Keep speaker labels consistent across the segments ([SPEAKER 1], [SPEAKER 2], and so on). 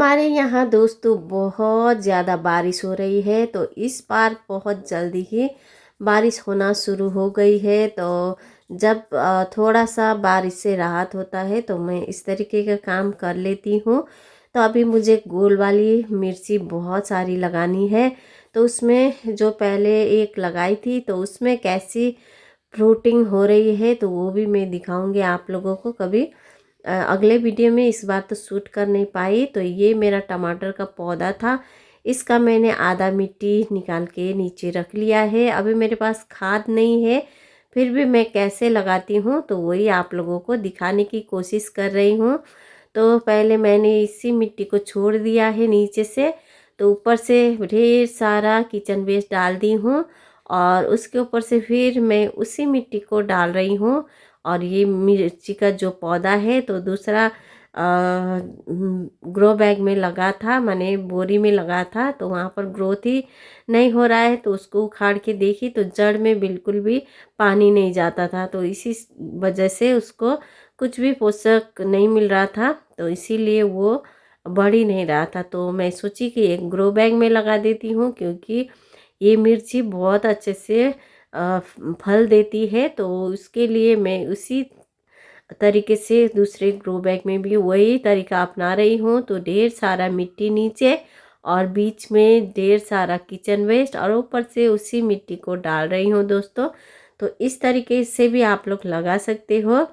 [SPEAKER 1] हमारे यहाँ दोस्तों बहुत ज़्यादा बारिश हो रही है। तो इस बार बहुत जल्दी ही बारिश होना शुरू हो गई है। तो जब थोड़ा सा बारिश से राहत होता है तो मैं इस तरीके का काम कर लेती हूँ। तो अभी मुझे गोल वाली मिर्ची बहुत सारी लगानी है। तो उसमें जो पहले एक लगाई थी तो उसमें कैसी फ्रूटिंग हो रही है तो वो भी मैं दिखाऊंगी आप लोगों को कभी अगले वीडियो में। इस बार तो शूट कर नहीं पाई। तो ये मेरा टमाटर का पौधा था, इसका मैंने आधा मिट्टी निकाल के नीचे रख लिया है। अभी मेरे पास खाद नहीं है, फिर भी मैं कैसे लगाती हूँ तो वही आप लोगों को दिखाने की कोशिश कर रही हूँ। तो पहले मैंने इसी मिट्टी को छोड़ दिया है नीचे से, तो ऊपर से ढेर सारा किचन वेस्ट डाल दी हूँ और उसके ऊपर से फिर मैं उसी मिट्टी को डाल रही हूँ। और ये मिर्ची का जो पौधा है तो दूसरा ग्रो बैग में लगा था, माने बोरी में लगा था, तो वहाँ पर ग्रोथ ही नहीं हो रहा है। तो उसको उखाड़ के देखी तो जड़ में बिल्कुल भी पानी नहीं जाता था। तो इसी वजह से उसको कुछ भी पोषक नहीं मिल रहा था, तो इसीलिए वो बढ़ ही नहीं रहा था। तो मैं सोची कि एक ग्रो बैग में लगा देती हूँ, क्योंकि ये मिर्ची बहुत अच्छे से फल देती है। तो उसके लिए मैं उसी तरीके से दूसरे ग्रो बैग में भी वही तरीका अपना रही हूँ। तो ढेर सारा मिट्टी नीचे और बीच में ढेर सारा किचन वेस्ट और ऊपर से उसी मिट्टी को डाल रही हूँ दोस्तों। तो इस तरीके से भी आप लोग लगा सकते हो।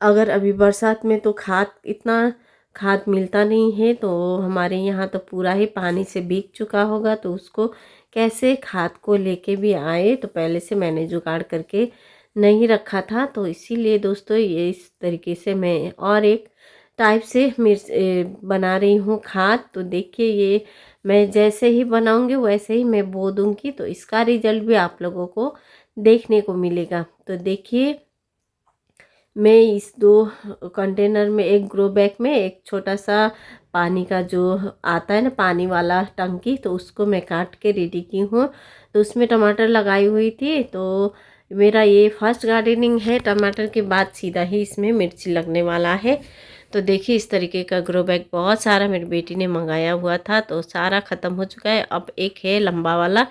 [SPEAKER 1] अगर अभी बरसात में तो खाद मिलता नहीं है, तो हमारे यहाँ तो पूरा ही पानी से भीग चुका होगा। तो उसको कैसे खाद को लेके भी आए, तो पहले से मैंने जुगाड़ करके नहीं रखा था। तो इसीलिए दोस्तों ये इस तरीके से मैं और एक टाइप से मिर्च बना रही हूँ खाद। तो देखिए ये मैं जैसे ही बनाऊंगी वैसे ही मैं बो दूंगी, तो इसका रिजल्ट भी आप लोगों को देखने को मिलेगा। तो देखिए मैं इस दो कंटेनर में, एक ग्रो बैग में एक छोटा सा पानी का जो आता है ना पानी वाला टंकी, तो उसको मैं काट के रेडी की हूँ। तो उसमें टमाटर लगाई हुई थी। तो मेरा ये फर्स्ट गार्डनिंग है, टमाटर के बाद सीधा ही इसमें मिर्ची लगने वाला है। तो देखिए इस तरीके का ग्रो बैग बहुत सारा मेरी बेटी ने मंगाया हुआ था, तो सारा ख़त्म हो चुका है। अब एक है लंबा वाला,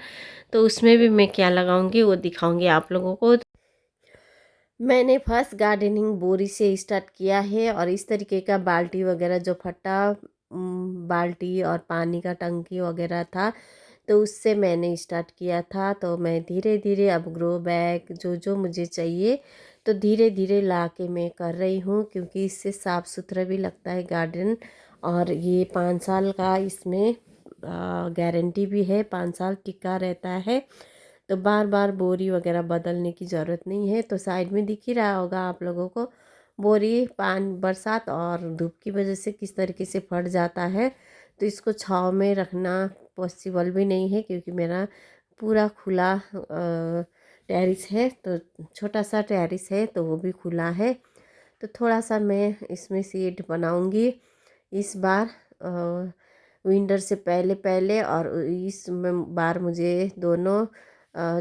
[SPEAKER 1] तो उसमें भी मैं क्या लगाऊंगी वो दिखाऊंगी आप लोगों को। मैंने फर्स्ट गार्डनिंग बोरी से स्टार्ट किया है और इस तरीके का बाल्टी वगैरह जो फटा बाल्टी और पानी का टंकी वगैरह था, तो उससे मैंने स्टार्ट किया था। तो मैं धीरे धीरे अब ग्रो बैग जो जो मुझे चाहिए तो धीरे धीरे ला के मैं कर रही हूँ, क्योंकि इससे साफ़ सुथरा भी लगता है गार्डन। और ये 5 साल का इसमें गारंटी भी है, 5 साल टिका रहता है। तो बार बार बोरी वगैरह बदलने की ज़रूरत नहीं है। तो साइड में दिख ही रहा होगा आप लोगों को बोरी बरसात और धूप की वजह से किस तरीके से फट जाता है। तो इसको छाँव में रखना पॉसिबल भी नहीं है, क्योंकि मेरा पूरा खुला टेरिस है, तो छोटा सा टेरिस है तो वो भी खुला है। तो थोड़ा सा मैं इसमें सीड बनाऊंगी इस बार विंटर से पहले पहले। और इस बार मुझे दोनों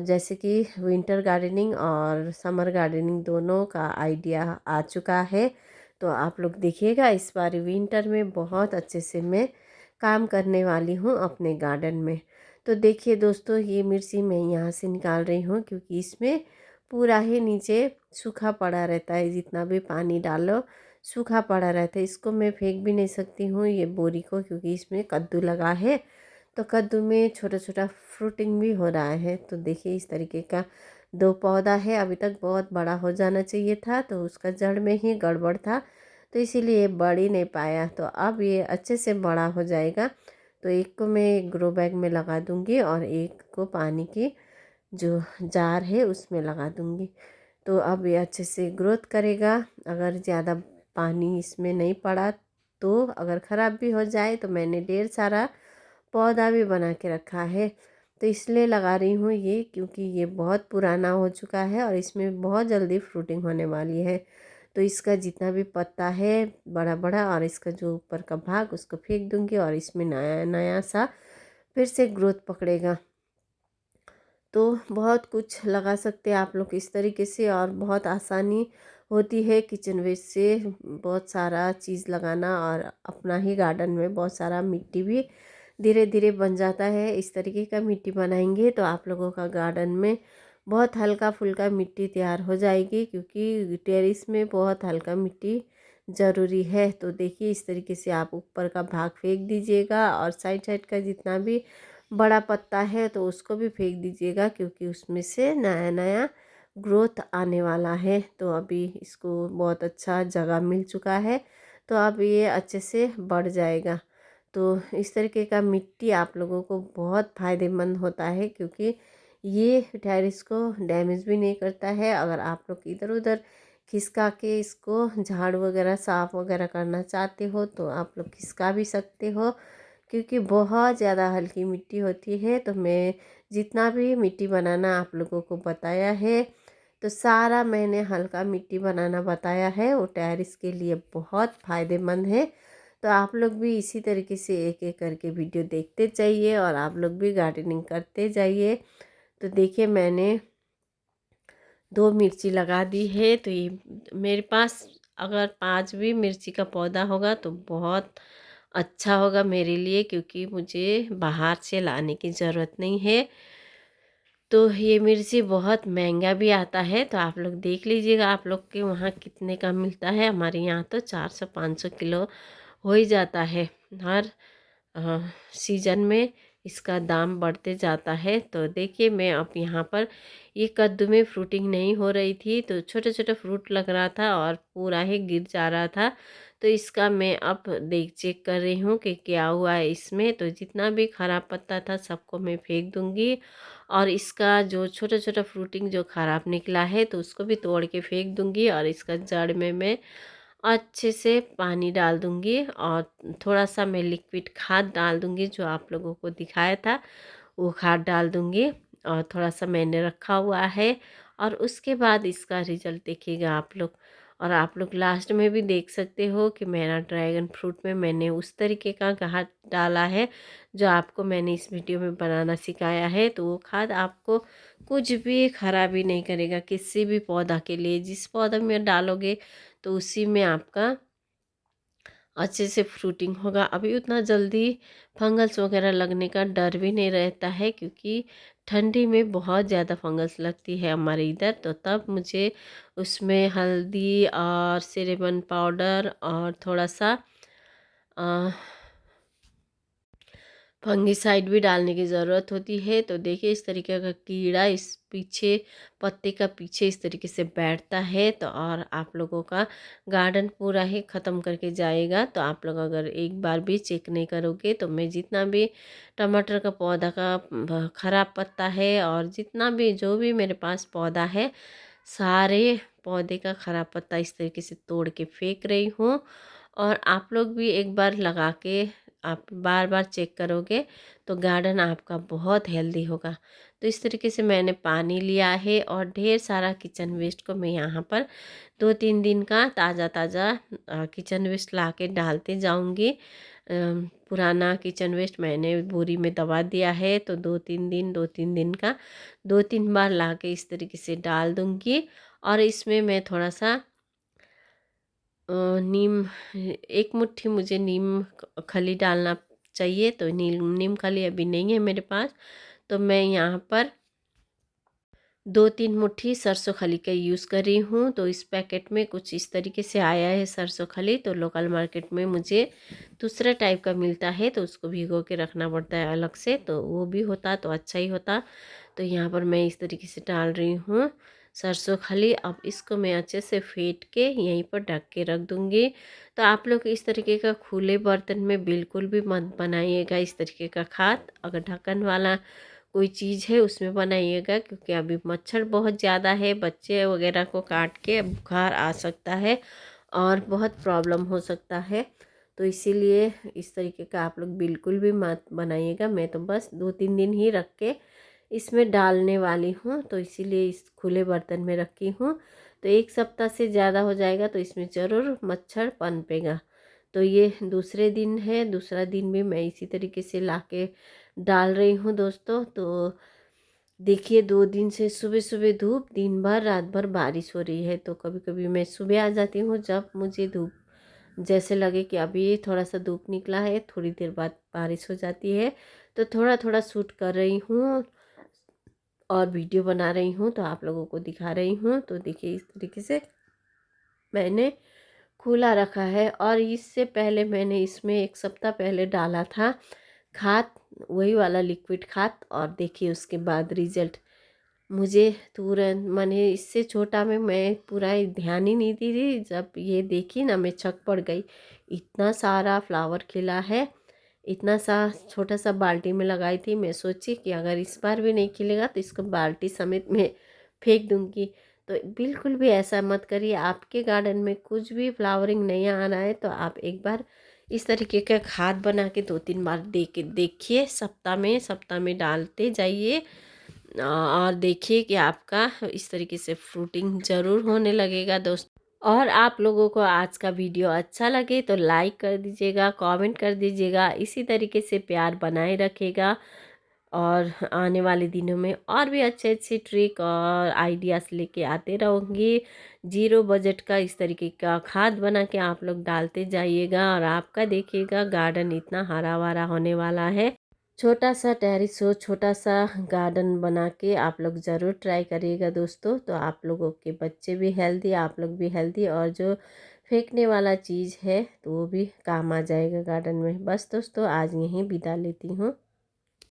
[SPEAKER 1] जैसे कि विंटर गार्डनिंग और समर गार्डनिंग दोनों का आइडिया आ चुका है। तो आप लोग देखिएगा इस बार विंटर में बहुत अच्छे से मैं काम करने वाली हूँ अपने गार्डन में। तो देखिए दोस्तों ये मिर्ची मैं यहाँ से निकाल रही हूँ, क्योंकि इसमें पूरा ही नीचे सूखा पड़ा रहता है, जितना भी पानी डालो सूखा पड़ा रहता है। इसको मैं फेंक भी नहीं सकती हूँ ये बोरी को, क्योंकि इसमें कद्दू लगा है। तो कद्दू में छोटा छोटा फ्रूटिंग भी हो रहा है। तो देखिए इस तरीके का दो पौधा है, अभी तक बहुत बड़ा हो जाना चाहिए था, तो उसका जड़ में ही गड़बड़ था, तो इसीलिए बढ़ ही नहीं पाया। तो अब ये अच्छे से बड़ा हो जाएगा। तो एक को मैं ग्रो बैग में लगा दूंगी और एक को पानी की जो जार है उसमें लगा दूंगी। तो अब ये अच्छे से ग्रोथ करेगा। अगर ज़्यादा पानी इसमें नहीं पड़ा तो अगर ख़राब भी हो जाए, तो मैंने ढेर सारा पौधा भी बना के रखा है। तो इसलिए लगा रही हूँ ये, क्योंकि ये बहुत पुराना हो चुका है और इसमें बहुत जल्दी फ्रूटिंग होने वाली है। तो इसका जितना भी पत्ता है बड़ा बड़ा और इसका जो ऊपर का भाग उसको फेंक दूंगी और इसमें नया नया सा फिर से ग्रोथ पकड़ेगा। तो बहुत कुछ लगा सकते हैं आप लोग इस तरीके से और बहुत आसानी होती है किचन वेस्ट से बहुत सारा चीज़ लगाना, और अपना ही गार्डन में बहुत सारा मिट्टी भी धीरे धीरे बन जाता है। इस तरीके का मिट्टी बनाएंगे तो आप लोगों का गार्डन में बहुत हल्का फुल्का मिट्टी तैयार हो जाएगी, क्योंकि टेरेस में बहुत हल्का मिट्टी ज़रूरी है। तो देखिए इस तरीके से आप ऊपर का भाग फेंक दीजिएगा, और साइड साइड का जितना भी बड़ा पत्ता है तो उसको भी फेंक दीजिएगा, क्योंकि उसमें से नया नया ग्रोथ आने वाला है। तो अभी इसको बहुत अच्छा जगह मिल चुका है, तो अब ये अच्छे से बढ़ जाएगा। तो इस तरीके का मिट्टी आप लोगों को बहुत फ़ायदेमंद होता है, क्योंकि ये टेरेस को डैमेज भी नहीं करता है। अगर आप लोग इधर उधर खिसका के इसको झाड़ वगैरह साफ़ वगैरह करना चाहते हो तो आप लोग खिसका भी सकते हो, क्योंकि बहुत ज़्यादा हल्की मिट्टी होती है। तो मैं जितना भी मिट्टी बनाना आप लोगों को बताया है, तो सारा मैंने हल्का मिट्टी बनाना बताया है, वो टेरेस के लिए बहुत फ़ायदेमंद है। तो आप लोग भी इसी तरीके से एक एक करके वीडियो देखते जाइए, और आप लोग भी गार्डनिंग करते जाइए। तो देखिए मैंने 2 मिर्ची लगा दी है। तो ये मेरे पास अगर 5 भी मिर्ची का पौधा होगा तो बहुत अच्छा होगा मेरे लिए, क्योंकि मुझे बाहर से लाने की ज़रूरत नहीं है। तो ये मिर्ची बहुत महंगा भी आता है, तो आप लोग देख लीजिएगा आप लोग के वहाँ कितने का मिलता है। हमारे यहाँ तो 400-500 किलो हो ही जाता है। हर सीजन में इसका दाम बढ़ते जाता है। तो देखिए मैं अब यहाँ पर ये कद्दू में फ्रूटिंग नहीं हो रही थी, तो छोटे छोटे फ्रूट लग रहा था और पूरा ही गिर जा रहा था। तो इसका मैं अब देख चेक कर रही हूँ कि क्या हुआ है इसमें। तो जितना भी ख़राब पत्ता था सबको मैं फेंक दूँगी, और इसका जो छोटा छोटा फ्रूटिंग जो ख़राब निकला है तो उसको भी तोड़ के फेंक दूँगी, और इसका जड़ में मैं अच्छे से पानी डाल दूँगी, और थोड़ा सा मैं लिक्विड खाद डाल दूँगी जो आप लोगों को दिखाया था, वो खाद डाल दूँगी। और थोड़ा सा मैंने रखा हुआ है, और उसके बाद इसका रिजल्ट देखिएगा आप लोग। और आप लोग लास्ट में भी देख सकते हो कि मेरा ड्रैगन फ्रूट में मैंने उस तरीके का खाद डाला है जो आपको मैंने इस वीडियो में बनाना सिखाया है। तो वो खाद आपको कुछ भी खराबी नहीं करेगा किसी भी पौधा के लिए। जिस पौधा में डालोगे तो उसी में आपका अच्छे से फ्रूटिंग होगा। अभी उतना जल्दी फंगस वगैरह लगने का डर भी नहीं रहता है, क्योंकि ठंडी में बहुत ज़्यादा फंगस लगती है हमारे इधर। तो तब मुझे उसमें हल्दी और सिनेमन पाउडर और थोड़ा सा फंगिसाइड भी डालने की ज़रूरत होती है। तो देखिए इस तरीके का कीड़ा इस पीछे पत्ते का पीछे इस तरीके से बैठता है, तो और आप लोगों का गार्डन पूरा ही ख़त्म करके जाएगा। तो आप लोग अगर एक बार भी चेक नहीं करोगे तो मैं जितना भी टमाटर का पौधा का ख़राब पत्ता है और जितना भी जो भी मेरे पास पौधा है सारे पौधे का ख़राब पत्ता इस तरीके से तोड़ के फेंक रही हूँ। और आप लोग भी एक बार लगा के आप बार बार चेक करोगे तो गार्डन आपका बहुत हेल्दी होगा। तो इस तरीके से मैंने पानी लिया है, और ढेर सारा किचन वेस्ट को मैं यहाँ पर 2-3 दिन का ताज़ा ताज़ा किचन वेस्ट ला के डालते जाऊँगी। पुराना किचन वेस्ट मैंने बोरी में दबा दिया है, तो 2-3 दिन का 2-3 बार ला के इस तरीके से डाल दूँगी। और इसमें मैं थोड़ा सा नीम, एक मुट्ठी मुझे नीम खली डालना चाहिए। तो नीम नीम खली अभी नहीं है मेरे पास, तो मैं यहाँ पर 2-3 मुट्ठी सरसों खली का यूज़ कर रही हूँ। तो इस पैकेट में कुछ इस तरीके से आया है सरसों खली। तो लोकल मार्केट में मुझे दूसरा टाइप का मिलता है, तो उसको भिगो के रखना पड़ता है अलग से। तो वो भी होता तो अच्छा ही होता। तो यहाँ पर मैं इस तरीके से डाल रही हूँ सरसों खली। अब इसको मैं अच्छे से फेंट के यहीं पर ढक के रख दूँगी। तो आप लोग इस तरीके का खुले बर्तन में बिल्कुल भी मत बनाइएगा इस तरीके का खाद। अगर ढक्कन वाला कोई चीज़ है उसमें बनाइएगा, क्योंकि अभी मच्छर बहुत ज़्यादा है, बच्चे वगैरह को काट के बुखार आ सकता है और बहुत प्रॉब्लम हो सकता है। तो इसीलिए इस तरीके का आप लोग बिल्कुल भी मत बनाइएगा। मैं तो बस 2-3 दिन ही रख के इसमें डालने वाली हूँ, तो इसीलिए इस खुले बर्तन में रखी हूँ। तो 1 सप्ताह से ज़्यादा हो जाएगा तो इसमें ज़रूर मच्छर पनपेगा। तो ये दूसरे दिन है, दूसरा दिन भी मैं इसी तरीके से लाके डाल रही हूँ दोस्तों। तो देखिए 2 दिन से सुबह सुबह धूप, दिन भर रात भर बारिश हो रही है। तो कभी कभी मैं सुबह आ जाती हूँ जब मुझे धूप जैसे लगे कि अभी थोड़ा सा धूप निकला है, थोड़ी देर बाद बारिश हो जाती है। तो थोड़ा थोड़ा शूट कर रही हूँ और वीडियो बना रही हूँ, तो आप लोगों को दिखा रही हूँ। तो देखिए इस तरीके से मैंने खुला रखा है। और इससे पहले मैंने इसमें 1 सप्ताह पहले डाला था खाद, वही वाला लिक्विड खाद। और देखिए उसके बाद रिजल्ट मुझे तुरंत, मैंने इससे छोटा में मैं पूरा ध्यान ही नहीं दी थी, जब ये देखी ना मैं छक पड़ गई। इतना सारा फ्लावर खिला है, इतना सा छोटा सा बाल्टी में लगाई थी। मैं सोची कि अगर इस बार भी नहीं खिलेगा तो इसको बाल्टी समेत मैं फेंक दूंगी। तो बिल्कुल भी ऐसा मत करिए। आपके गार्डन में कुछ भी फ्लावरिंग नहीं आ रहा है तो आप एक बार इस तरीके का खाद बना के 2-3 बार दे के देखिए, सप्ताह में डालते जाइए। और देखिए कि आपका इस तरीके से फ्रूटिंग ज़रूर होने लगेगा दोस्तों। और आप लोगों को आज का वीडियो अच्छा लगे तो लाइक कर दीजिएगा, कमेंट कर दीजिएगा। इसी तरीके से प्यार बनाए रखेगा। और आने वाले दिनों में और भी अच्छे अच्छे ट्रिक और आइडियाज़ लेके आते रहूँगी। जीरो बजट का इस तरीके का खाद बना के आप लोग डालते जाइएगा और आपका देखिएगा गार्डन इतना हरा भरा होने वाला है। छोटा सा टेरेस हो, छोटा सा गार्डन बना के आप लोग ज़रूर ट्राई करिएगा दोस्तों। तो आप लोगों के बच्चे भी हेल्दी, आप लोग भी हेल्दी, और जो फेंकने वाला चीज़ है तो वो भी काम आ जाएगा गार्डन में। बस दोस्तों आज यहीं विदा लेती हूँ।